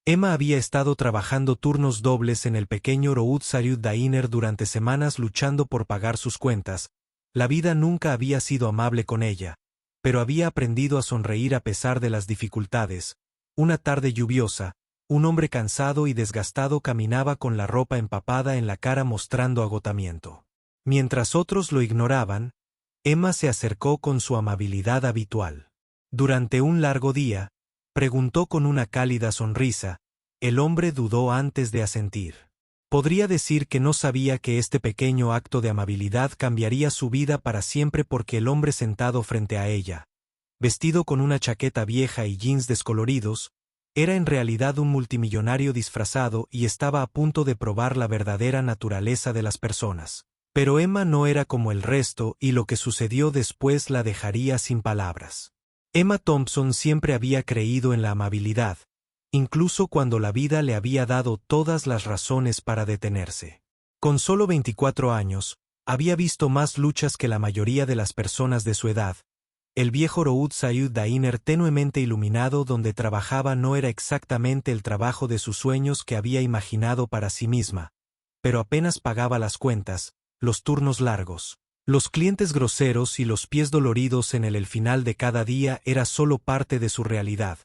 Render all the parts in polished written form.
Emma había estado trabajando turnos dobles en el pequeño Roadside Diner durante semanas luchando por pagar sus cuentas. La vida nunca había sido amable con ella, pero había aprendido a sonreír a pesar de las dificultades. Una tarde lluviosa, un hombre cansado y desgastado caminaba con la ropa empapada en la cara mostrando agotamiento. Mientras otros lo ignoraban, Emma se acercó con su amabilidad habitual. Durante un largo día, preguntó con una cálida sonrisa. El hombre dudó antes de asentir. Podría decir que no sabía que este pequeño acto de amabilidad cambiaría su vida para siempre porque el hombre sentado frente a ella, vestido con una chaqueta vieja y jeans descoloridos, era en realidad un multimillonario disfrazado y estaba a punto de probar la verdadera naturaleza de las personas. Pero Emma no era como el resto y lo que sucedió después la dejaría sin palabras. Emma Thompson siempre había creído en la amabilidad, incluso cuando la vida le había dado todas las razones para detenerse. Con solo 24 años, había visto más luchas que la mayoría de las personas de su edad. El viejo Roadside Diner tenuemente iluminado donde trabajaba no era exactamente el trabajo de sus sueños que había imaginado para sí misma, pero apenas pagaba las cuentas, los turnos largos, los clientes groseros y los pies doloridos en el final de cada día era solo parte de su realidad,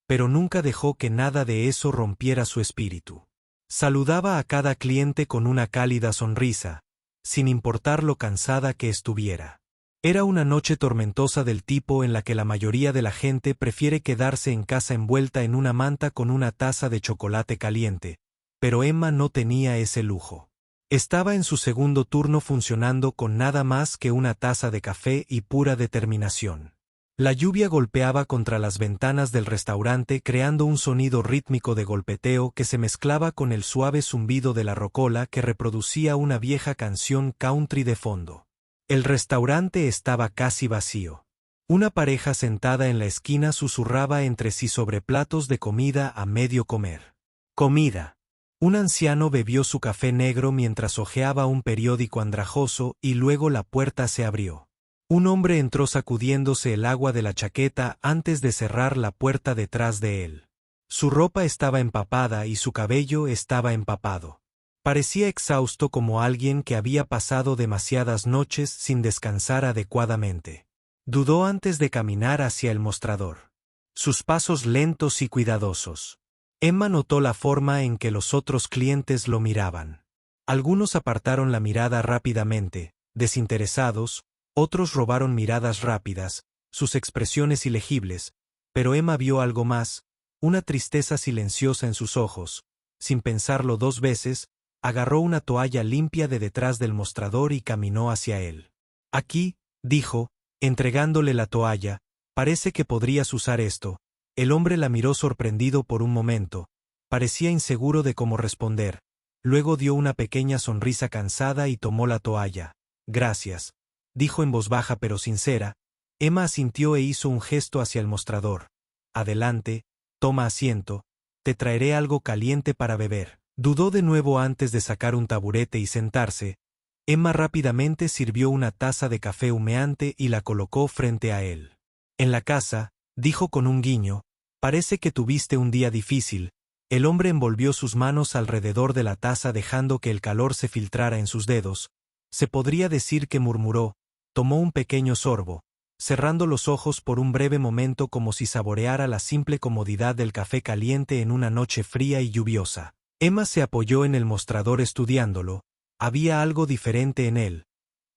pero nunca dejó que nada de eso rompiera su espíritu. Saludaba a cada cliente con una cálida sonrisa, sin importar lo cansada que estuviera. Era una noche tormentosa del tipo en la que la mayoría de la gente prefiere quedarse en casa envuelta en una manta con una taza de chocolate caliente, pero Emma no tenía ese lujo. Estaba en su segundo turno funcionando con nada más que una taza de café y pura determinación. La lluvia golpeaba contra las ventanas del restaurante creando un sonido rítmico de golpeteo que se mezclaba con el suave zumbido de la rocola que reproducía una vieja canción country de fondo. El restaurante estaba casi vacío. Una pareja sentada en la esquina susurraba entre sí sobre platos de comida a medio comer. Comida. Un anciano bebió su café negro mientras hojeaba un periódico andrajoso y luego la puerta se abrió. Un hombre entró sacudiéndose el agua de la chaqueta antes de cerrar la puerta detrás de él. Su ropa estaba empapada y su cabello estaba empapado. Parecía exhausto como alguien que había pasado demasiadas noches sin descansar adecuadamente. Dudó antes de caminar hacia el mostrador. Sus pasos lentos y cuidadosos. Emma notó la forma en que los otros clientes lo miraban. Algunos apartaron la mirada rápidamente, desinteresados, otros robaron miradas rápidas, sus expresiones ilegibles, pero Emma vio algo más, una tristeza silenciosa en sus ojos. Sin pensarlo dos veces, agarró una toalla limpia de detrás del mostrador y caminó hacia él. Aquí, dijo, entregándole la toalla, parece que podrías usar esto. El hombre la miró sorprendido por un momento, parecía inseguro de cómo responder, luego dio una pequeña sonrisa cansada y tomó la toalla. Gracias, dijo en voz baja pero sincera. Emma asintió e hizo un gesto hacia el mostrador. Adelante, toma asiento, te traeré algo caliente para beber. Dudó de nuevo antes de sacar un taburete y sentarse. Emma rápidamente sirvió una taza de café humeante y la colocó frente a él. En la casa, dijo con un guiño, parece que tuviste un día difícil. El hombre envolvió sus manos alrededor de la taza dejando que el calor se filtrara en sus dedos. Se podría decir que murmuró, tomó un pequeño sorbo, cerrando los ojos por un breve momento como si saboreara la simple comodidad del café caliente en una noche fría y lluviosa. Emma se apoyó en el mostrador estudiándolo. Había algo diferente en él,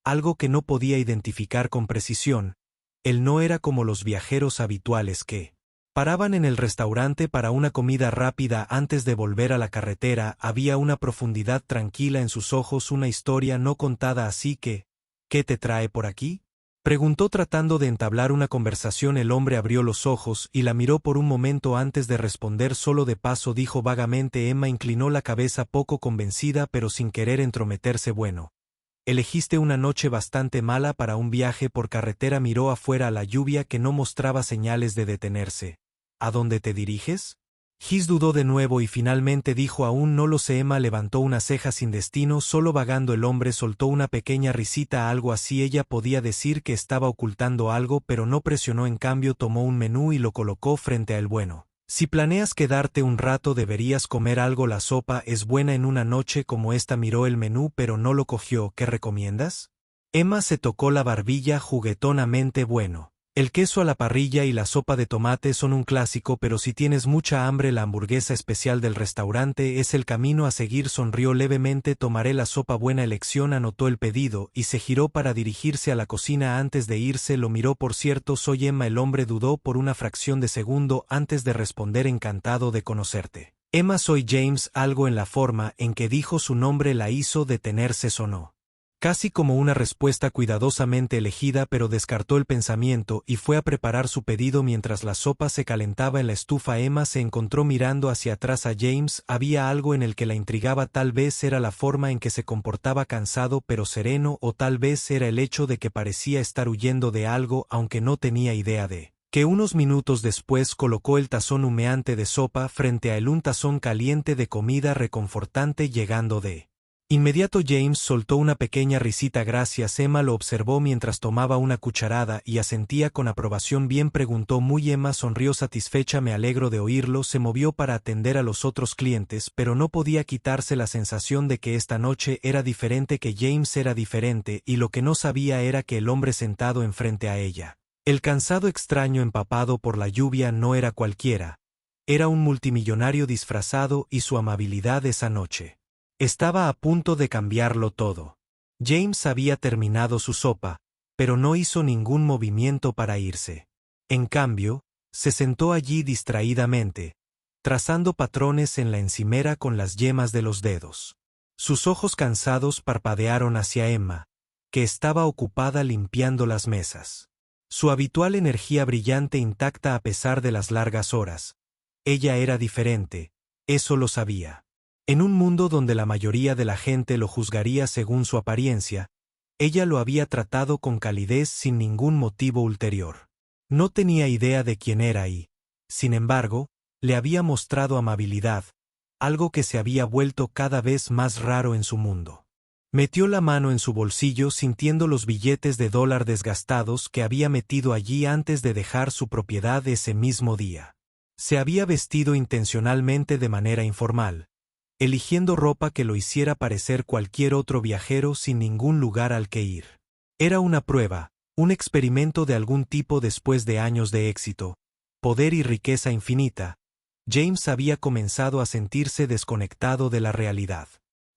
algo que no podía identificar con precisión. Él no era como los viajeros habituales que paraban en el restaurante para una comida rápida antes de volver a la carretera. Había una profundidad tranquila en sus ojos, una historia no contada. Así que, ¿qué te trae por aquí?, preguntó tratando de entablar una conversación. El hombre abrió los ojos y la miró por un momento antes de responder. Solo de paso, dijo vagamente. Emma inclinó la cabeza poco convencida pero sin querer entrometerse. Bueno, elegiste una noche bastante mala para un viaje por carretera. Miró afuera a la lluvia que no mostraba señales de detenerse. ¿A dónde te diriges? Gis dudó de nuevo y finalmente dijo aún no lo sé. Emma levantó una ceja sin destino, solo vagando. El hombre soltó una pequeña risita, algo así. Ella podía decir que estaba ocultando algo pero no presionó. En cambio tomó un menú y lo colocó frente a él. Bueno, Si planeas quedarte un rato deberías comer algo. La sopa es buena en una noche como esta. Miró el menú pero no lo cogió. ¿Qué recomiendas? Emma se tocó la barbilla juguetonamente. Bueno. El queso a la parrilla y la sopa de tomate son un clásico, pero si tienes mucha hambre la hamburguesa especial del restaurante es el camino a seguir. Sonrió levemente. Tomaré la sopa. Buena elección. Anotó el pedido y se giró para dirigirse a la cocina. Antes de irse lo miró. Por cierto, soy Emma. El hombre dudó por una fracción de segundo antes de responder. Encantado de conocerte. Emma, soy James. Algo en la forma en que dijo su nombre la hizo detenerse. Sonó casi como una respuesta cuidadosamente elegida, pero descartó el pensamiento y fue a preparar su pedido mientras la sopa se calentaba en la estufa. Emma se encontró mirando hacia atrás a James. Había algo en el que la intrigaba. Tal vez era la forma en que se comportaba, cansado pero sereno, o tal vez era el hecho de que parecía estar huyendo de algo, aunque no tenía idea de que unos minutos después colocó el tazón humeante de sopa frente a él, un tazón caliente de comida reconfortante. Llegando de inmediato James soltó una pequeña risita. Gracias. Emma lo observó mientras tomaba una cucharada y asentía con aprobación. Bien, preguntó. Muy. Emma sonrió satisfecha. Me alegro de oírlo. Se movió para atender a los otros clientes, pero no podía quitarse la sensación de que esta noche era diferente, que James era diferente, y lo que no sabía era que el hombre sentado enfrente a ella, el cansado extraño empapado por la lluvia, no era cualquiera. Era un multimillonario disfrazado, y su amabilidad esa noche estaba a punto de cambiarlo todo. James había terminado su sopa, pero no hizo ningún movimiento para irse. En cambio, se sentó allí distraídamente, trazando patrones en la encimera con las yemas de los dedos. Sus ojos cansados parpadearon hacia Emma, que estaba ocupada limpiando las mesas. Su habitual energía brillante intacta a pesar de las largas horas. Ella era diferente, eso lo sabía. En un mundo donde la mayoría de la gente lo juzgaría según su apariencia, ella lo había tratado con calidez sin ningún motivo ulterior. No tenía idea de quién era y, sin embargo, le había mostrado amabilidad, algo que se había vuelto cada vez más raro en su mundo. Metió la mano en su bolsillo sintiendo los billetes de $1 desgastados que había metido allí antes de dejar su propiedad ese mismo día. Se había vestido intencionalmente de manera informal, eligiendo ropa que lo hiciera parecer cualquier otro viajero sin ningún lugar al que ir. Era una prueba, un experimento de algún tipo. Después de años de éxito, poder y riqueza infinita, James había comenzado a sentirse desconectado de la realidad.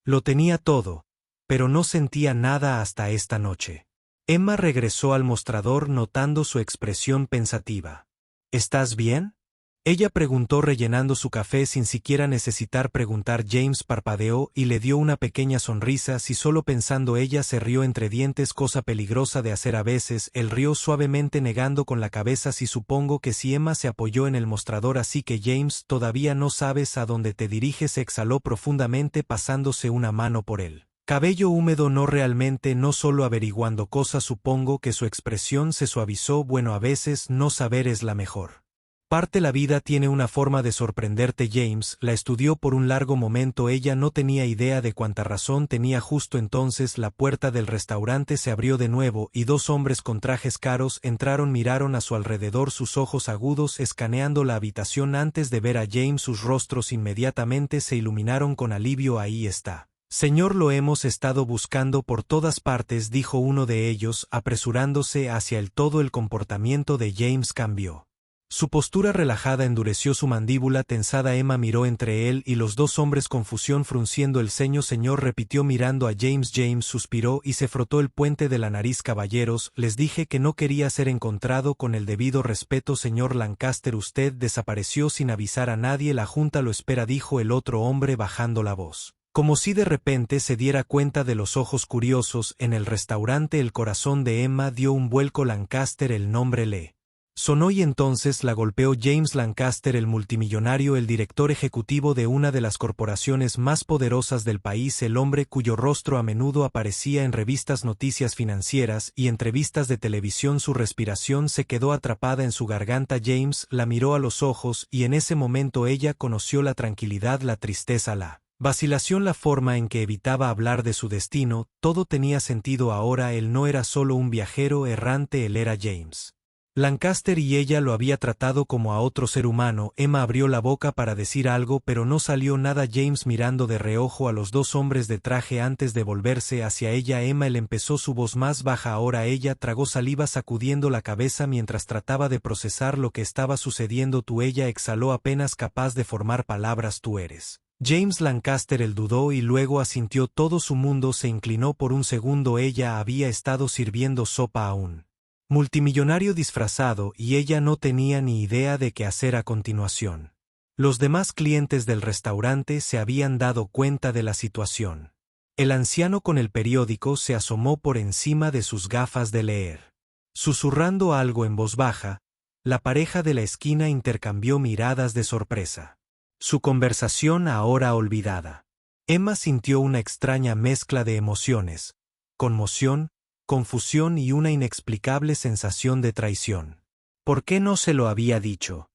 Lo tenía todo, pero no sentía nada hasta esta noche. Emma regresó al mostrador notando su expresión pensativa. ¿Estás bien?, ella preguntó rellenando su café sin siquiera necesitar preguntar. James parpadeó y le dio una pequeña sonrisa. Si solo pensando. Ella se rió entre dientes, cosa peligrosa de hacer a veces. Él rió suavemente negando con la cabeza. Sí, supongo que sí. Emma se apoyó en el mostrador. Así que James, todavía no sabes a dónde te diriges. Exhaló profundamente pasándose una mano por él cabello húmedo. No realmente, no solo averiguando cosas. Supongo que su expresión se suavizó. Bueno, a veces no saber es la mejor parte. La vida tiene una forma de sorprenderte. James la estudió por un largo momento. Ella no tenía idea de cuánta razón tenía. Justo entonces la puerta del restaurante se abrió de nuevo y 2 hombres con trajes caros entraron. Miraron a su alrededor, sus ojos agudos escaneando la habitación antes de ver a James. Sus rostros inmediatamente se iluminaron con alivio. Ahí está. Señor, lo hemos estado buscando por todas partes, dijo uno de ellos, apresurándose hacia él. Todo el comportamiento de James cambió. Su postura relajada endureció, su mandíbula tensada. Emma miró entre él y los 2 hombres, confusión frunciendo el ceño. Señor, repitió mirando a James. James suspiró y se frotó el puente de la nariz. Caballeros, les dije que no quería ser encontrado con el debido respeto. Señor Lancaster, usted desapareció sin avisar a nadie. La junta lo espera, dijo el otro hombre bajando la voz, como si de repente se diera cuenta de los ojos curiosos en el restaurante. El corazón de Emma dio un vuelco. Lancaster, el nombre le sonó y entonces la golpeó. James Lancaster, el multimillonario, el director ejecutivo de una de las corporaciones más poderosas del país, el hombre cuyo rostro a menudo aparecía en revistas, noticias financieras y entrevistas de televisión. Su respiración se quedó atrapada en su garganta. James la miró a los ojos y en ese momento ella conoció la tranquilidad, la tristeza, la vacilación, la forma en que evitaba hablar de su destino. Todo tenía sentido ahora. Él no era solo un viajero errante, él era James. Lancaster y ella lo había tratado como a otro ser humano. Emma abrió la boca para decir algo, pero no salió nada. James mirando de reojo a los dos hombres de traje antes de volverse hacia ella. Emma él empezó su voz más baja. Ahora ella tragó saliva sacudiendo la cabeza mientras trataba de procesar lo que estaba sucediendo. Tú, ella exhaló apenas capaz de formar palabras. Tú eres James Lancaster. Él dudó y luego asintió. Todo su mundo se inclinó por un segundo. Ella había estado sirviendo sopa a un multimillonario disfrazado y ella no tenía ni idea de qué hacer a continuación. Los demás clientes del restaurante se habían dado cuenta de la situación. El anciano con el periódico se asomó por encima de sus gafas de leer. Susurrando algo en voz baja, la pareja de la esquina intercambió miradas de sorpresa. Su conversación ahora olvidada. Emma sintió una extraña mezcla de emociones: conmoción, confusión y una inexplicable sensación de traición. ¿Por qué no se lo había dicho?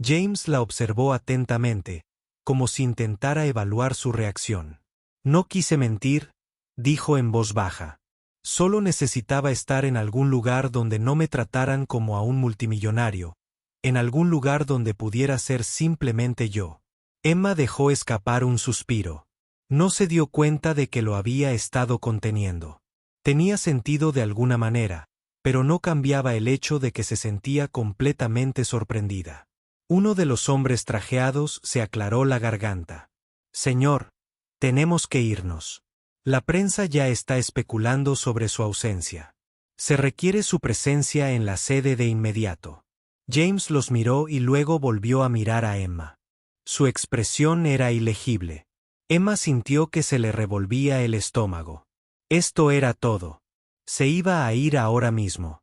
James la observó atentamente, como si intentara evaluar su reacción. No quise mentir, dijo en voz baja. Solo necesitaba estar en algún lugar donde no me trataran como a un multimillonario, en algún lugar donde pudiera ser simplemente yo. Emma dejó escapar un suspiro. No se dio cuenta de que lo había estado conteniendo. Tenía sentido de alguna manera, pero no cambiaba el hecho de que se sentía completamente sorprendida. Uno de los hombres trajeados se aclaró la garganta. Señor, tenemos que irnos. La prensa ya está especulando sobre su ausencia. Se requiere su presencia en la sede de inmediato. James los miró y luego volvió a mirar a Emma. Su expresión era ilegible. Emma sintió que se le revolvía el estómago. Esto era todo. Se iba a ir ahora mismo.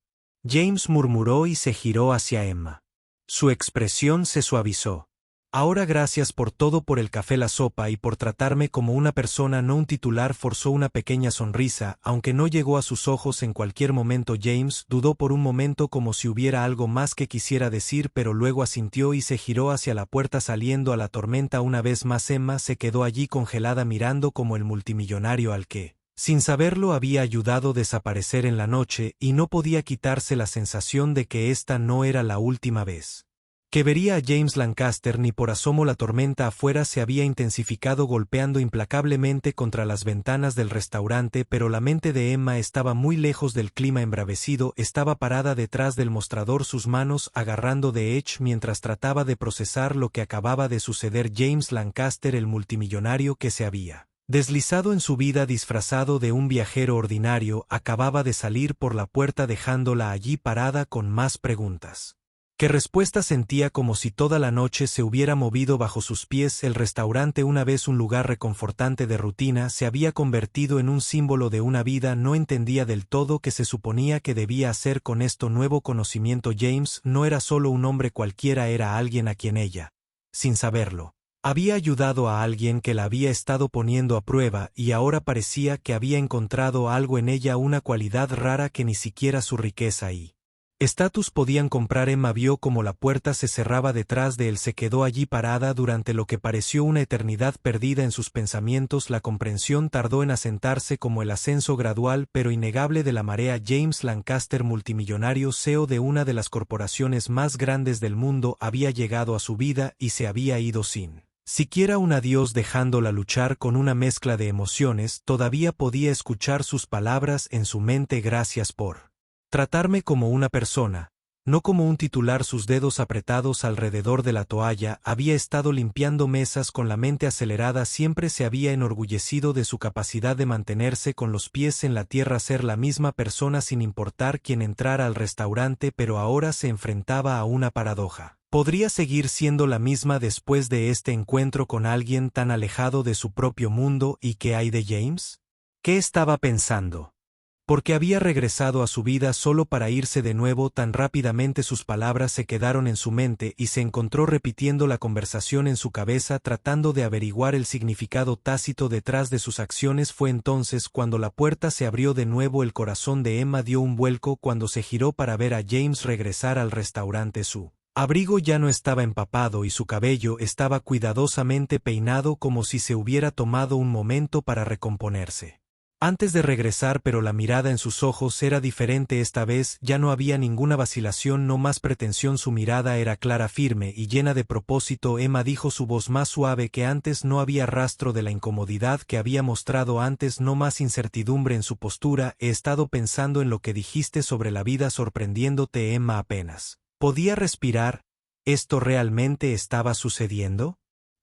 James murmuró y se giró hacia Emma. Su expresión se suavizó. Ahora gracias por todo, por el café, la sopa y por tratarme como una persona, no un titular. Forzó una pequeña sonrisa, aunque no llegó a sus ojos en cualquier momento. James dudó por un momento como si hubiera algo más que quisiera decir, pero luego asintió y se giró hacia la puerta saliendo a la tormenta. Una vez más Emma se quedó allí congelada mirando como el multimillonario al que, sin saberlo, había ayudado a desaparecer en la noche, y no podía quitarse la sensación de que esta no era la última vez que vería a James Lancaster. Ni por asomo. La tormenta afuera se había intensificado, golpeando implacablemente contra las ventanas del restaurante, pero la mente de Emma estaba muy lejos del clima embravecido. Estaba parada detrás del mostrador, sus manos agarrando de Edge mientras trataba de procesar lo que acababa de suceder. James Lancaster, el multimillonario que se había deslizado en su vida disfrazado de un viajero ordinario, acababa de salir por la puerta dejándola allí parada con más preguntas ¿qué respuesta? Sentía como si toda la noche se hubiera movido bajo sus pies. El restaurante, una vez un lugar reconfortante de rutina, se había convertido en un símbolo de una vida. No entendía del todo qué se suponía que debía hacer con esto nuevo conocimiento. James no era solo un hombre cualquiera, era alguien a quien ella, sin saberlo, había ayudado, a alguien que la había estado poniendo a prueba, y ahora parecía que había encontrado algo en ella, una cualidad rara que ni siquiera su riqueza y estatus podían comprar. Emma vio como la puerta se cerraba detrás de él. Se quedó allí parada durante lo que pareció una eternidad, perdida en sus pensamientos. La comprensión tardó en asentarse, como el ascenso gradual pero innegable de la marea. James Lancaster, multimillonario, CEO de una de las corporaciones más grandes del mundo, había llegado a su vida y se había ido sin siquiera un adiós, dejándola luchar con una mezcla de emociones. Todavía podía escuchar sus palabras en su mente: gracias por tratarme como una persona, no como un titular. Sus dedos apretados alrededor de la toalla. Había estado limpiando mesas con la mente acelerada. Siempre se había enorgullecido de su capacidad de mantenerse con los pies en la tierra, ser la misma persona sin importar quién entrara al restaurante, pero ahora se enfrentaba a una paradoja. ¿Podría seguir siendo la misma después de este encuentro con alguien tan alejado de su propio mundo? ¿Y qué hay de James? ¿Qué estaba pensando? Porque había regresado a su vida solo para irse de nuevo tan rápidamente. Sus palabras se quedaron en su mente y se encontró repitiendo la conversación en su cabeza, tratando de averiguar el significado tácito detrás de sus acciones. Fue entonces cuando la puerta se abrió de nuevo. El corazón de Emma dio un vuelco cuando se giró para ver a James regresar al restaurante. Su abrigo ya no estaba empapado y su cabello estaba cuidadosamente peinado, como si se hubiera tomado un momento para recomponerse. Antes de regresar, pero la mirada en sus ojos era diferente esta vez, ya no había ninguna vacilación, no más pretensión, su mirada era clara, firme y llena de propósito. Emma dijo, su voz más suave que antes, no había rastro de la incomodidad que había mostrado antes, no más incertidumbre en su postura. He estado pensando en lo que dijiste sobre la vida, sorprendiéndote. Emma apenas podía respirar. ¿Esto realmente estaba sucediendo?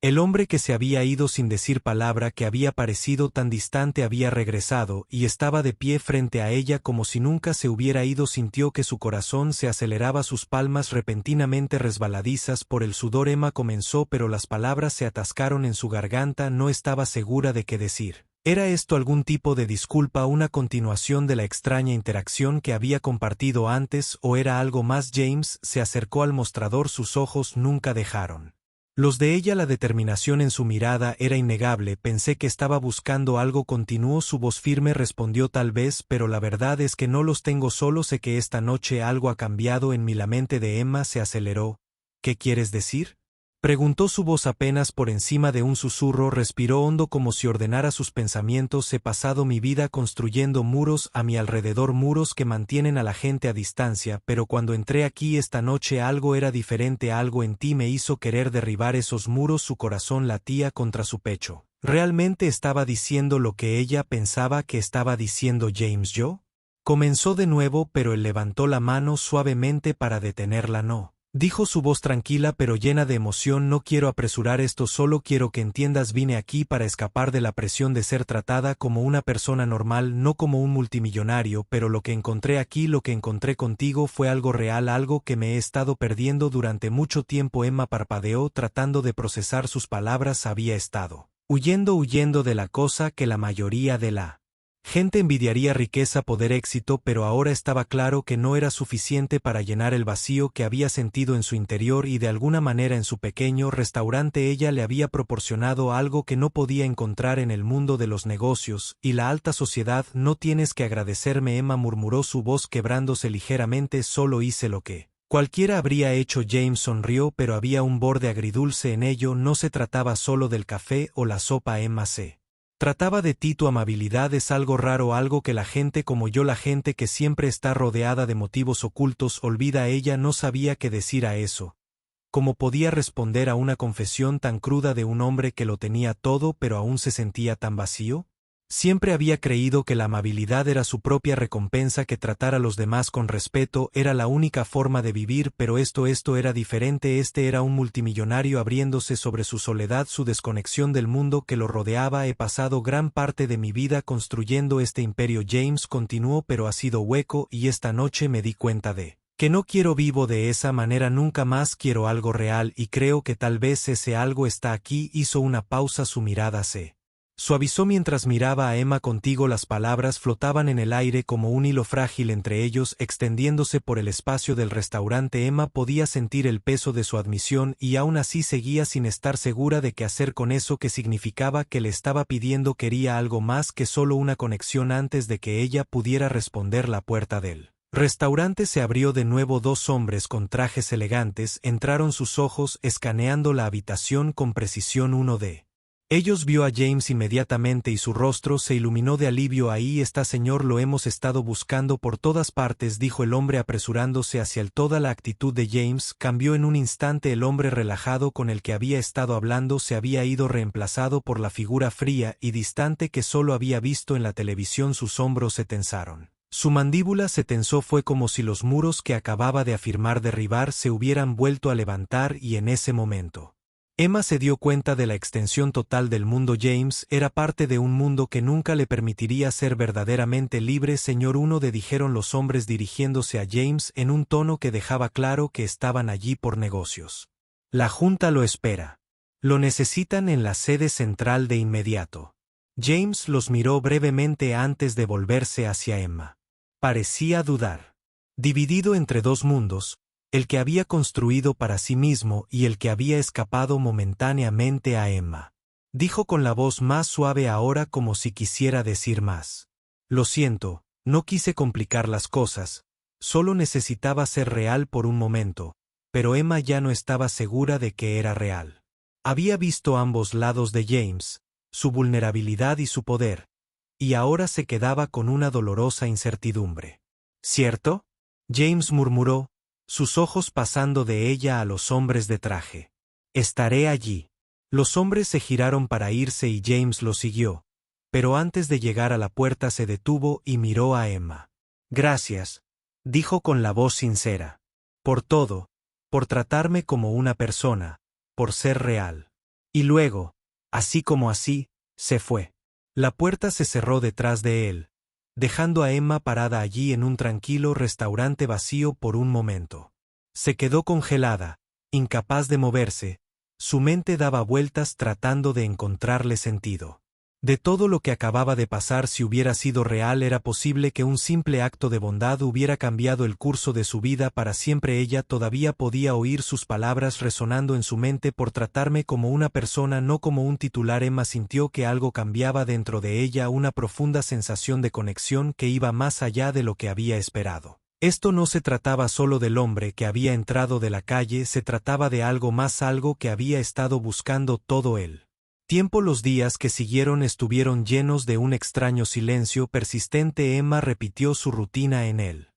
El hombre que se había ido sin decir palabra, que había parecido tan distante, había regresado y estaba de pie frente a ella como si nunca se hubiera ido. Sintió que su corazón se aceleraba, sus palmas repentinamente resbaladizas por el sudor. Emma comenzó, pero las palabras se atascaron en su garganta, no estaba segura de qué decir. ¿Era esto algún tipo de disculpa, una continuación de la extraña interacción que había compartido antes, o era algo más? James se acercó al mostrador, sus ojos nunca dejaron los de ella, la determinación en su mirada era innegable. Pensé que estaba buscando algo, continuó, su voz firme. Respondió, tal vez, pero la verdad es que no los tengo, solo sé que esta noche algo ha cambiado en mí. La mente de Emma se aceleró. ¿Qué quieres decir?, preguntó, su voz apenas por encima de un susurro. Respiró hondo como si ordenara sus pensamientos. He pasado mi vida construyendo muros a mi alrededor, muros que mantienen a la gente a distancia, pero cuando entré aquí esta noche algo era diferente, algo en ti me hizo querer derribar esos muros. Su corazón latía contra su pecho. ¿Realmente estaba diciendo lo que ella pensaba que estaba diciendo? James, yo. Comenzó de nuevo, pero él levantó la mano suavemente para detenerla. No, dijo, su voz tranquila pero llena de emoción, no quiero apresurar esto, solo quiero que entiendas, vine aquí para escapar de la presión de ser tratada como una persona normal, no como un multimillonario, pero lo que encontré aquí, lo que encontré contigo fue algo real, algo que me he estado perdiendo durante mucho tiempo. Emma parpadeó tratando de procesar sus palabras. Había estado huyendo de la cosa que la mayoría de la gente envidiaría: riqueza, poder, éxito, pero ahora estaba claro que no era suficiente para llenar el vacío que había sentido en su interior, y de alguna manera en su pequeño restaurante ella le había proporcionado algo que no podía encontrar en el mundo de los negocios y la alta sociedad. No tienes que agradecerme, Emma murmuró, su voz quebrándose ligeramente, solo hice lo que cualquiera habría hecho. James sonrió, pero había un borde agridulce en ello. No se trataba solo del café o la sopa, Emma, se trataba de ti. Tu amabilidad es algo raro, algo que la gente como yo, la gente que siempre está rodeada de motivos ocultos, olvida. Ella no sabía qué decir a eso. ¿Cómo podía responder a una confesión tan cruda de un hombre que lo tenía todo pero aún se sentía tan vacío? Siempre había creído que la amabilidad era su propia recompensa, que tratar a los demás con respeto era la única forma de vivir, pero esto era diferente. Este era un multimillonario abriéndose sobre su soledad, su desconexión del mundo que lo rodeaba. He pasado gran parte de mi vida construyendo este imperio, James continuó, pero ha sido hueco, y esta noche me di cuenta de que no quiero vivo de esa manera nunca más, quiero algo real, y creo que tal vez ese algo está aquí. Hizo una pausa, su mirada se suavizó mientras miraba a Emma. Contigo. Las palabras flotaban en el aire como un hilo frágil entre ellos, extendiéndose por el espacio del restaurante. Emma podía sentir el peso de su admisión y aún así seguía sin estar segura de qué hacer con eso que significaba que le estaba pidiendo. Quería algo más que solo una conexión. Antes de que ella pudiera responder, la puerta del restaurante se abrió de nuevo. Dos hombres con trajes elegantes entraron, sus ojos escaneando la habitación con precisión. Uno de ellos vio a James inmediatamente y su rostro se iluminó de alivio. Ahí está, señor, lo hemos estado buscando por todas partes, dijo el hombre apresurándose hacia él. Toda la actitud de James cambió en un instante. El hombre relajado con el que había estado hablando se había ido, reemplazado por la figura fría y distante que solo había visto en la televisión. Sus hombros se tensaron. Su mandíbula se tensó. Fue como si los muros que acababa de afirmar derribar se hubieran vuelto a levantar, y en ese momento Emma se dio cuenta de la extensión total del mundo. James era parte de un mundo que nunca le permitiría ser verdaderamente libre. Señor, dijeron los hombres dirigiéndose a James en un tono que dejaba claro que estaban allí por negocios. La junta lo espera. Lo necesitan en la sede central de inmediato. James los miró brevemente antes de volverse hacia Emma. Parecía dudar. Dividido entre dos mundos, el que había construido para sí mismo y el que había escapado momentáneamente a Emma. Dijo con la voz más suave ahora, como si quisiera decir más. Lo siento, no quise complicar las cosas, solo necesitaba ser real por un momento, pero Emma ya no estaba segura de que era real. Había visto ambos lados de James, su vulnerabilidad y su poder, y ahora se quedaba con una dolorosa incertidumbre. ¿Cierto? James murmuró, sus ojos pasando de ella a los hombres de traje. Estaré allí. Los hombres se giraron para irse y James los siguió, pero antes de llegar a la puerta se detuvo y miró a Emma. Gracias, dijo con la voz sincera. Por todo, por tratarme como una persona, por ser real. Y luego, así como así, se fue. La puerta se cerró detrás de él, dejando a Emma parada allí en un tranquilo restaurante vacío por un momento. Se quedó congelada, incapaz de moverse, su mente daba vueltas tratando de encontrarle sentido. De todo lo que acababa de pasar, si hubiera sido real, era posible que un simple acto de bondad hubiera cambiado el curso de su vida para siempre. Ella todavía podía oír sus palabras resonando en su mente: por tratarme como una persona, no como un titular. Emma sintió que algo cambiaba dentro de ella, una profunda sensación de conexión que iba más allá de lo que había esperado. Esto no se trataba solo del hombre que había entrado de la calle, se trataba de algo más, algo que había estado buscando todo el tiempo. Los días que siguieron estuvieron llenos de un extraño silencio persistente. Emma repitió su rutina en el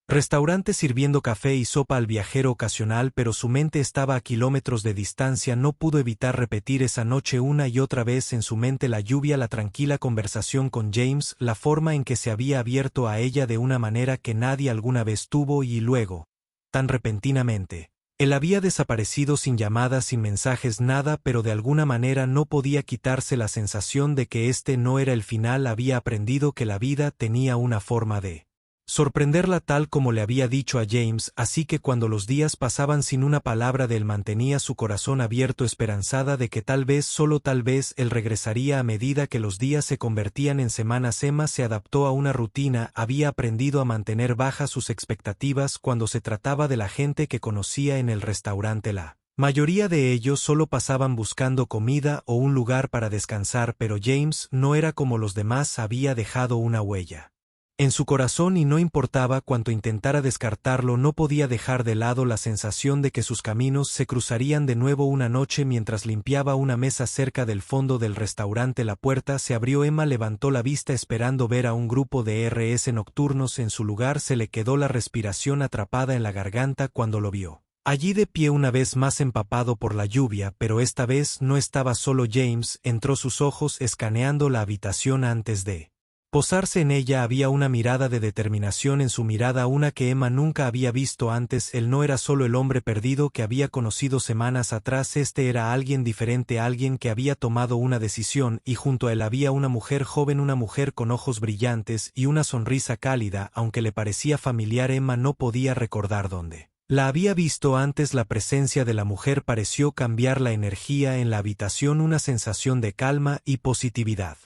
restaurante, sirviendo café y sopa al viajero ocasional, pero su mente estaba a kilómetros de distancia. No pudo evitar repetir esa noche una y otra vez en su mente: la lluvia, la tranquila conversación con James, la forma en que se había abierto a ella de una manera que nadie alguna vez tuvo, y luego, tan repentinamente, él había desaparecido sin llamadas, sin mensajes, nada, pero de alguna manera no podía quitarse la sensación de que este no era el final. Había aprendido que la vida tenía una forma de sorprenderla, tal como le había dicho a James, así que cuando los días pasaban sin una palabra de él, mantenía su corazón abierto, esperanzada de que tal vez, solo tal vez, él regresaría. A medida que los días se convertían en semanas, Emma se adaptó a una rutina, había aprendido a mantener bajas sus expectativas cuando se trataba de la gente que conocía en el restaurante. La mayoría de ellos solo pasaban buscando comida o un lugar para descansar, pero James no era como los demás, había dejado una huella en su corazón y no importaba cuánto intentara descartarlo, no podía dejar de lado la sensación de que sus caminos se cruzarían de nuevo una noche mientras limpiaba una mesa cerca del fondo del restaurante. La puerta se abrió. Emma levantó la vista esperando ver a un grupo de RS nocturnos en su lugar. Se le quedó la respiración atrapada en la garganta cuando lo vio allí de pie, una vez más empapado por la lluvia, pero esta vez no estaba solo. James entró, sus ojos escaneando la habitación antes de posarse en ella. Había una mirada de determinación en su mirada, una que Emma nunca había visto antes. Él no era solo el hombre perdido que había conocido semanas atrás, este era alguien diferente, alguien que había tomado una decisión, y junto a él había una mujer joven, una mujer con ojos brillantes y una sonrisa cálida. Aunque le parecía familiar, Emma no podía recordar dónde la había visto antes. La presencia de la mujer pareció cambiar la energía en la habitación, una sensación de calma y positividad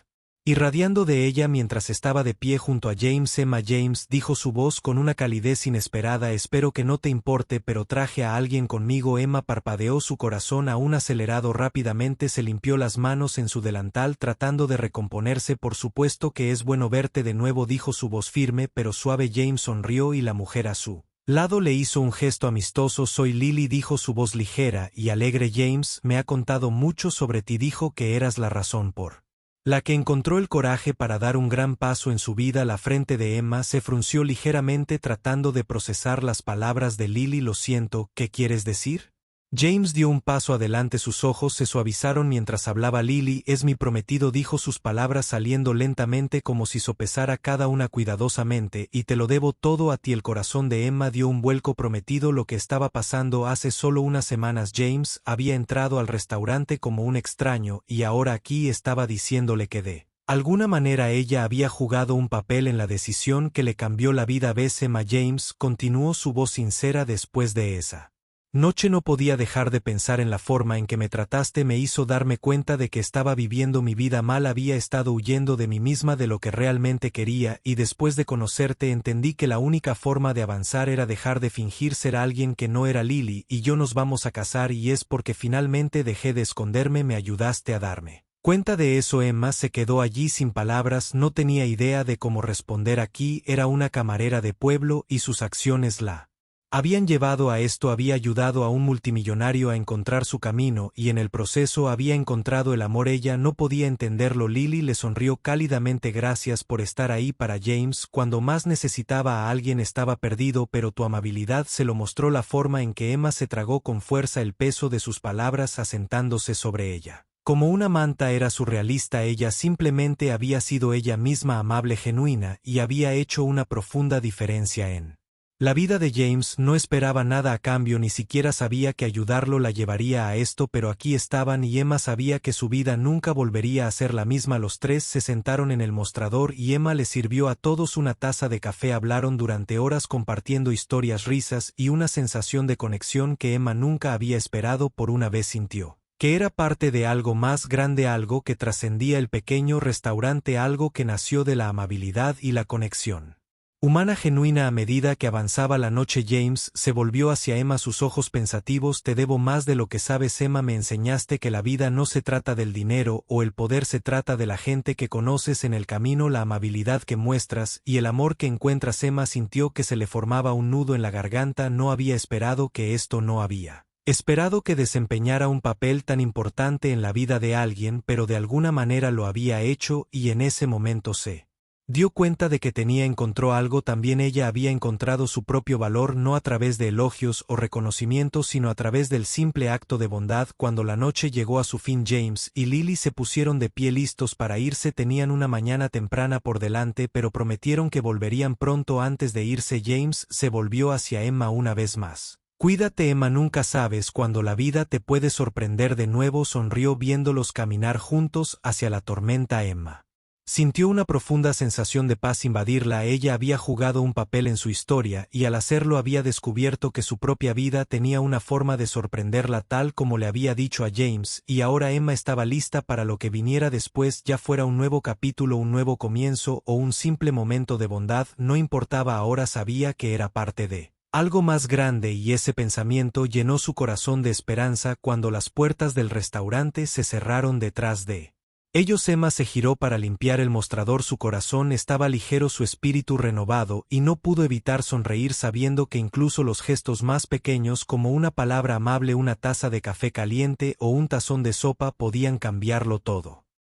irradiando de ella mientras estaba de pie junto a James. Emma, James, dijo su voz con una calidez inesperada, espero que no te importe, pero traje a alguien conmigo. Emma parpadeó, su corazón aún acelerado. Rápidamente se limpió las manos en su delantal tratando de recomponerse. Por supuesto que es bueno verte de nuevo, dijo su voz firme pero suave. James sonrió y la mujer a su lado le hizo un gesto amistoso. Soy Lily, dijo su voz ligera y alegre. James me ha contado mucho sobre ti, dijo que eras la razón por la que encontró el coraje para dar un gran paso en su vida. La frente de Emma se frunció ligeramente tratando de procesar las palabras de Lily. Lo siento, ¿qué quieres decir? James dio un paso adelante, sus ojos se suavizaron mientras hablaba. Lily es mi prometido, dijo, sus palabras saliendo lentamente como si sopesara cada una cuidadosamente, y te lo debo todo a ti. El corazón de Emma dio un vuelco. Prometido, lo que estaba pasando hace solo unas semanas. James había entrado al restaurante como un extraño y ahora aquí estaba diciéndole que de alguna manera ella había jugado un papel en la decisión que le cambió la vida. ¿Ves, Emma? James continuó, su voz sincera, después de esa noche no podía dejar de pensar en la forma en que me trataste, me hizo darme cuenta de que estaba viviendo mi vida mal, había estado huyendo de mí misma, de lo que realmente quería, y después de conocerte entendí que la única forma de avanzar era dejar de fingir ser alguien que no era. Lily y yo nos vamos a casar y es porque finalmente dejé de esconderme, me ayudaste a darme cuenta de eso. Emma se quedó allí sin palabras, no tenía idea de cómo responder. Aquí era una camarera de pueblo y sus acciones la Habían llevado a esto, había ayudado a un multimillonario a encontrar su camino y en el proceso había encontrado el amor. Ella no podía entenderlo. Lily le sonrió cálidamente. Gracias por estar ahí para James cuando más necesitaba a alguien. Estaba perdido, pero tu amabilidad se lo mostró. La forma en que Emma se tragó con fuerza el peso de sus palabras asentándose sobre ella. Como una manta era surrealista. Ella simplemente había sido ella misma, amable, genuina, y había hecho una profunda diferencia en la vida de James. No esperaba nada a cambio, ni siquiera sabía que ayudarlo la llevaría a esto, pero aquí estaban y Emma sabía que su vida nunca volvería a ser la misma. Los tres se sentaron en el mostrador y Emma les sirvió a todos una taza de café. Hablaron durante horas compartiendo historias, risas y una sensación de conexión que Emma nunca había esperado. Por una vez sintió que era parte de algo más grande, algo que trascendía el pequeño restaurante, algo que nació de la amabilidad y la conexión humana genuina. A medida que avanzaba la noche, James se volvió hacia Emma, sus ojos pensativos. Te debo más de lo que sabes, Emma. Me enseñaste que la vida no se trata del dinero o el poder, se trata de la gente que conoces en el camino, la amabilidad que muestras y el amor que encuentras. Emma sintió que se le formaba un nudo en la garganta. No había esperado que esto, no había esperado que desempeñara un papel tan importante en la vida de alguien, pero de alguna manera lo había hecho y en ese momento se dio cuenta de que encontró algo también. Ella había encontrado su propio valor, no a través de elogios o reconocimientos, sino a través del simple acto de bondad. Cuando la noche llegó a su fin, James y Lily se pusieron de pie listos para irse. Tenían una mañana temprana por delante, pero prometieron que volverían pronto. Antes de irse, James se volvió hacia Emma una vez más. Cuídate, Emma, nunca sabes cuándo la vida te puede sorprender de nuevo. Sonrió viéndolos caminar juntos hacia la tormenta. Emma sintió una profunda sensación de paz invadirla. Ella había jugado un papel en su historia y al hacerlo había descubierto que su propia vida tenía una forma de sorprenderla, tal como le había dicho a James, y ahora Emma estaba lista para lo que viniera después, ya fuera un nuevo capítulo, un nuevo comienzo o un simple momento de bondad. No importaba, ahora sabía que era parte de algo más grande y ese pensamiento llenó su corazón de esperanza. Cuando las puertas del restaurante se cerraron detrás de ellos, Emma se giró para limpiar el mostrador. Su corazón estaba ligero, su espíritu renovado, y no pudo evitar sonreír sabiendo que incluso los gestos más pequeños, como una palabra amable, una taza de café caliente o un tazón de sopa, podían cambiarlo todo.